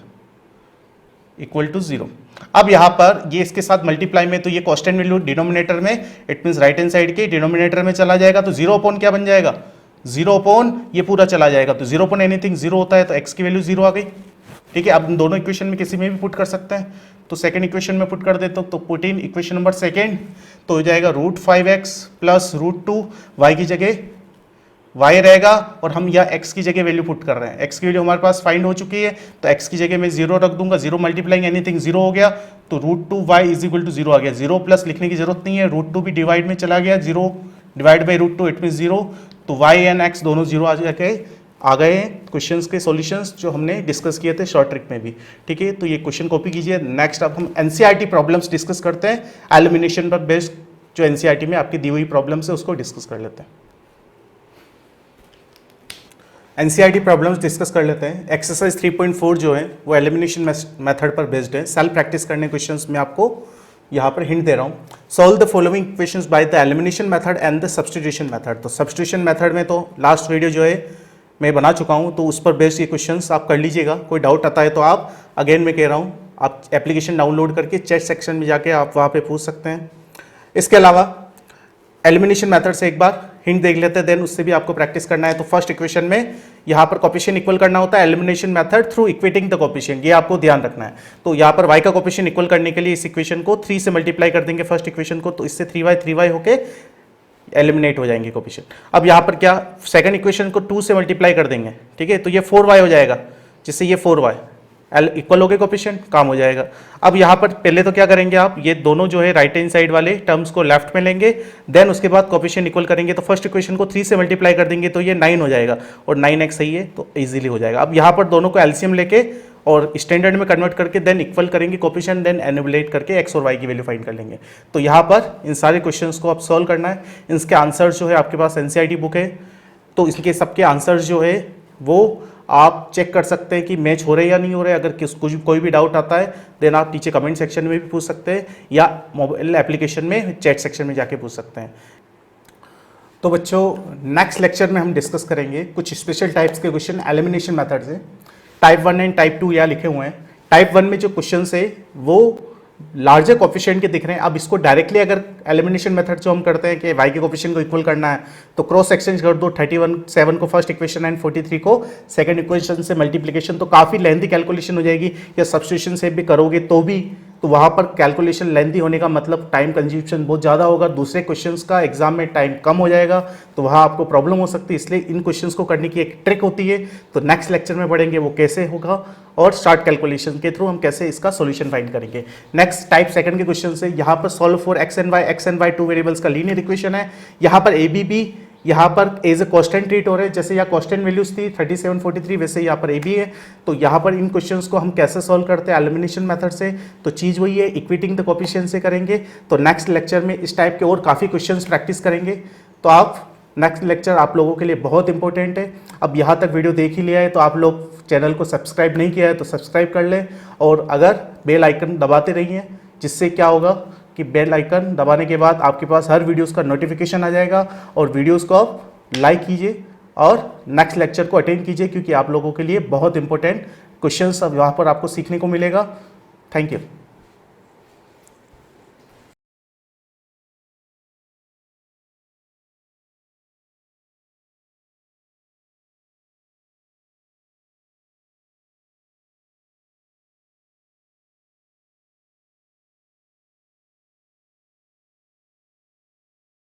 Speaker 1: इक्वल टू 0। अब यहाँ पर ये इसके साथ मल्टीप्लाई में तो ये कांस्टेंट वैल्यू डिनोमिनेटर में, it means right hand side के डिनोमिनेटर में चला जाएगा तो 0 अपॉन क्या बन जाएगा, 0 अपॉन ये पूरा चला जाएगा तो 0 अपॉन एनीथिंग 0 होता है तो x की वैल्यू 0 आ गई। ठीक है, अब दोनों इक्वेशन में किसी में भी पुट कर सकते हैं तो सेकंड इक्वेशन में पुट कर देते हो तो put in equation number second तो हो जाएगा √5x प्लस √2, y की जगह y रहेगा और हम यहाँ x की जगह वैल्यू पुट कर रहे हैं। x की वैल्यू हमारे पास फाइंड हो चुकी है तो x की जगह मैं 0 रख दूंगा, 0 मल्टीप्लाइंग एनीथिंग 0 हो गया तो √2y = 0 आ गया। 0 प्लस लिखने की जरूरत नहीं है, √2 भी डिवाइड में चला गया, 0 डिवाइड बाई √2 इट मीन 0, तो y एंड x दोनों 0 आ गए हैं क्वेश्चंस के सॉल्यूशंस जो हमने डिस्कस किए थे शॉर्ट ट्रिक में भी। ठीक है, तो ये क्वेश्चन कॉपी कीजिए। नेक्स्ट अब हम एनसीईआरटी प्रॉब्लम्स डिस्कस करते हैं, एलिमिनेशन पर बेस्ड जो एनसीईआरटी में आपकी दी हुई प्रॉब्लम्स है उसको डिस्कस कर लेते हैं। एनसीईआरटी प्रॉब्लम्स डिस्कस कर लेते हैं। एक्सरसाइज 3.4 जो है वो एलिमिनेशन मेथड पर बेस्ड है। सेल्फ प्रैक्टिस करने क्वेश्चंस में आपको यहाँ पर हिंट दे रहा हूँ। Solve the following equations by the elimination method and the substitution method. तो सब्स्टिट्यूशन मेथड में तो लास्ट वीडियो जो है मैं बना चुका हूँ तो उस पर बेस्ड ये क्वेश्चंस आप कर लीजिएगा। कोई डाउट आता है तो आप अगेन मैं कह रहा हूँ आप एप्लीकेशन डाउनलोड करके चैट सेक्शन में जाके आप वहाँ पे पूछ सकते हैं। इसके अलावा एलिमिनेशन मेथड से एक बार हिंट देख लेते हैं, देन उससे भी आपको प्रैक्टिस करना है। तो फर्स्ट इक्वेशन में यहाँ पर कोफिशिएंट इक्वल करना होता है elimination method through equating the coefficient, ये आपको ध्यान रखना है। तो यहाँ पर y का कोफिशिएंट इक्वल करने के लिए इस इक्वेशन को 3 से मल्टीप्लाई कर देंगे फर्स्ट इक्वेशन को, तो इससे 3y होके एलिमिनेट हो जाएंगे कोफिशिएंट। अब यहाँ पर क्या सेकंड इक्वेशन को 2 से मल्टीप्लाई कर देंगे, ठीक है, तो ये 4y हो जाएगा, जिससे ये 4y इक्वल हो गए कोफिशिएंट, काम हो जाएगा। अब यहाँ पर पहले तो क्या करेंगे आप, ये दोनों जो है राइट हैंड साइड वाले टर्म्स को लेफ्ट में लेंगे, देन उसके बाद कोफिशिएंट इक्वल करेंगे। तो फर्स्ट इक्वेशन को 3 से मल्टीप्लाई कर देंगे तो ये 9 हो जाएगा और 9x सही है तो इजीली हो जाएगा। अब यहाँ पर दोनों को एलसीएम लेके और स्टैंडर्ड में कन्वर्ट करके देन इक्वल करेंगे कोफिशिएंट, देन एनिबुलेट करके x और y की वैल्यू फाइंड कर लेंगे। तो यहाँ पर इन सारे क्वेश्चंस को आप सॉल्व करना है। इसके आंसर्स जो है आपके पास एनसीईआरटी बुक है तो इसके सबके आंसर्स जो है वो आप चेक कर सकते हैं कि मैच हो रहे या नहीं हो रहे। अगर कोई भी डाउट आता है देन आप नीचे कमेंट सेक्शन में भी पूछ सकते हैं या मोबाइल एप्लीकेशन में चैट सेक्शन में जाके पूछ सकते हैं। तो बच्चों नेक्स्ट लेक्चर में हम डिस्कस करेंगे कुछ स्पेशल टाइप्स के क्वेश्चन एलिमिनेशन मेथड से। टाइप 1 एंड टाइप 2 यहाँ लिखे हुए हैं। टाइप 1 में जो क्वेश्चन है वो लार्जर कोफिशिएंट के दिख रहे हैं। अब इसको डायरेक्टली अगर एलिमिनेशन मेथड जो हम करते हैं कि y के कोफिशिएंट को इक्वल करना है तो क्रॉस एक्सचेंज कर दो, 7 को फर्स्ट इक्वेशन एंड 43 को सेकंड इक्वेशन से मल्टीप्लिकेशन, तो काफ़ी लेंथी कैलकुलेशन हो जाएगी। या सब्स्टिट्यूशन से भी करोगे तो वहाँ पर कैलकुलेशन लेंथी होने का मतलब टाइम कंज्यूप्शन बहुत ज़्यादा होगा, दूसरे क्वेश्चंस का एग्जाम में टाइम कम हो जाएगा, तो वहाँ आपको प्रॉब्लम हो सकती है। इसलिए इन क्वेश्चंस को करने की एक ट्रिक होती है, तो नेक्स्ट लेक्चर में पढ़ेंगे वो कैसे होगा और शार्ट कैलकुलेशन के थ्रू हम कैसे इसका सॉल्यूशन फाइंड करेंगे। नेक्स्ट टाइप सेकंड के क्वेश्चन से यहाँ पर solve for x and y 2 variables का लीनियर इक्वेशन है। यहाँ पर ए बी बी यहाँ पर एज ए कॉन्स्टेंट ट्रीट हो रहे हैं, जैसे यहाँ कॉन्स्टेंट वैल्यूज थी 37 43 वैसे यहाँ पर ए बी है। तो यहाँ पर इन क्वेश्चंस को हम कैसे सॉल्व करते हैं एलिमिनेशन मेथड से, तो चीज़ वही है, इक्विटिंग द कोफिशिएंट से करेंगे। तो नेक्स्ट लेक्चर में इस टाइप के और काफ़ी क्वेश्चंस प्रैक्टिस करेंगे। तो आप नेक्स्ट लेक्चर आप लोगों के लिए बहुत इंपॉर्टेंट है। अब यहाँ तक वीडियो देख ही लिया है तो आप लोग चैनल को सब्सक्राइब नहीं किया है तो सब्सक्राइब कर लें और अगर बेल आइकन दबाते रहिए, जिससे क्या होगा कि बेल आइकन दबाने के बाद आपके पास हर वीडियोस का नोटिफिकेशन आ जाएगा और वीडियोस को आप लाइक कीजिए और नेक्स्ट लेक्चर को अटेंड कीजिए, क्योंकि आप लोगों के लिए बहुत इंपॉर्टेंट क्वेश्चंस अब यहाँ पर आपको सीखने को मिलेगा। Thank you.